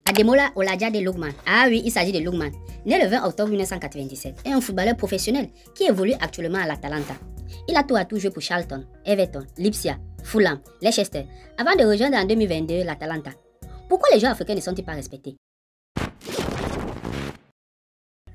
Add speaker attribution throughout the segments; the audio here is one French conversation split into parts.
Speaker 1: Ademola Olajade Lookman. Ah oui, il s'agit de Lookman. Né le 20 octobre 1997, est un footballeur professionnel qui évolue actuellement à l'Atalanta. Il a tour à tout joué pour Charlton, Everton, Lipsia, Fulham, Leicester, avant de rejoindre en 2022 l'Atalanta. Pourquoi les joueurs africains ne sont-ils pas respectés?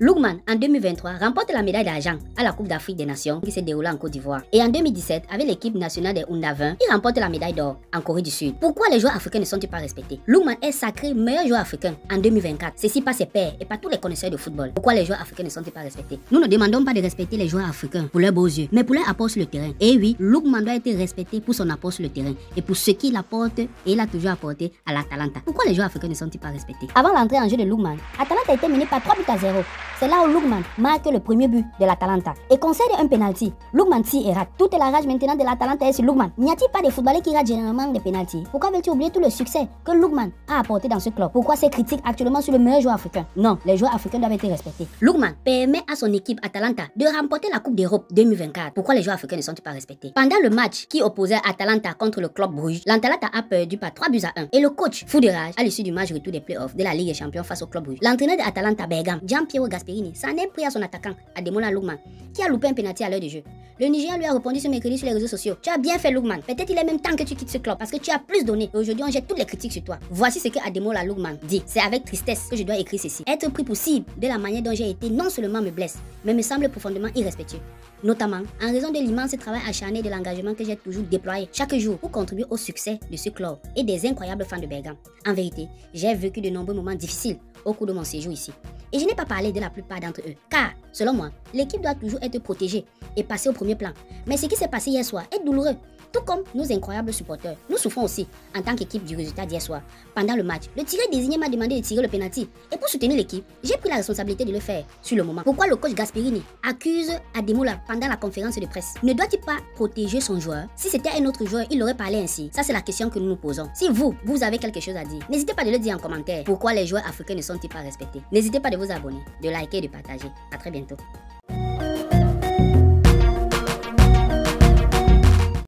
Speaker 1: Lookman, en 2023, remporte la médaille d'argent à la Coupe d'Afrique des Nations qui s'est déroulée en Côte d'Ivoire. Et en 2017, avec l'équipe nationale des U20, il remporte la médaille d'or en Corée du Sud. Pourquoi les joueurs africains ne sont-ils pas respectés? Lookman est sacré meilleur joueur africain en 2024. Ceci par ses pairs et par tous les connaisseurs de football. Pourquoi les joueurs africains ne sont-ils pas respectés? Nous ne demandons pas de respecter les joueurs africains pour leurs beaux yeux, mais pour leur apport sur le terrain. Et oui, Lookman doit être respecté pour son apport sur le terrain et pour ce qu'il apporte et il a toujours apporté à l'Atalanta. Pourquoi les joueurs africains ne sont-ils pas respectés? Avant l'entrée en jeu de Lookman, Atalanta était menée par 3-0. C'est là où Lookman marque le premier but de l'Atalanta et concède un penalty. Lookman tire et rate. Toute la rage maintenant de l'Atalanta est sur Lookman. N'y a-t-il pas des footballeurs qui ratent généralement des penalties? Pourquoi veux-tu oublier tout le succès que Lookman a apporté dans ce club? Pourquoi ces critiques actuellement sur le meilleur joueur africain? Non, les joueurs africains doivent être respectés. Lookman permet à son équipe Atalanta de remporter la Coupe d'Europe 2024. Pourquoi les joueurs africains ne sont-ils pas respectés? Pendant le match qui opposait Atalanta contre le club Bruges, l'Atalanta a perdu par 3-1 et le coach, fou de rage, à l'issue du match retour des playoffs de la Ligue des Champions face au club Bruges. L'entraîneur de Atalanta Bergame, Gianpiero Gasperini, s'en est pris à son attaquant, Ademola Lookman, qui a loupé un penalty à l'heure de jeu. Le Nigérian lui a répondu ce mercredi sur les réseaux sociaux: tu as bien fait Lookman, peut-être il est même temps que tu quittes ce club parce que tu as plus donné. Et aujourd'hui on jette toutes les critiques sur toi. Voici ce que Ademola Lookman dit: c'est avec tristesse que je dois écrire ceci. Être pris pour cible de la manière dont j'ai été non seulement me blesse, mais me semble profondément irrespectueux. Notamment en raison de l'immense travail acharné et de l'engagement que j'ai toujours déployé chaque jour pour contribuer au succès de ce club et des incroyables fans de Bergame. En vérité, j'ai vécu de nombreux moments difficiles au cours de mon séjour ici. Et je n'ai pas parlé de la plupart d'entre eux, car, selon moi, l'équipe doit toujours être protégée et passer au premier plan. Mais ce qui s'est passé hier soir est douloureux. Tout comme nos incroyables supporters, nous souffrons aussi en tant qu'équipe du résultat d'hier soir. Pendant le match, le tireur désigné m'a demandé de tirer le penalty. Et pour soutenir l'équipe, j'ai pris la responsabilité de le faire sur le moment. Pourquoi le coach Gasperini accuse Ademola pendant la conférence de presse? Ne doit-il pas protéger son joueur? Si c'était un autre joueur, il aurait parlé ainsi. Ça, c'est la question que nous nous posons. Si vous avez quelque chose à dire, n'hésitez pas de le dire en commentaire. Pourquoi les joueurs africains ne sont-ils pas respectés? N'hésitez pas de vous abonner, de liker et de partager. À très bientôt.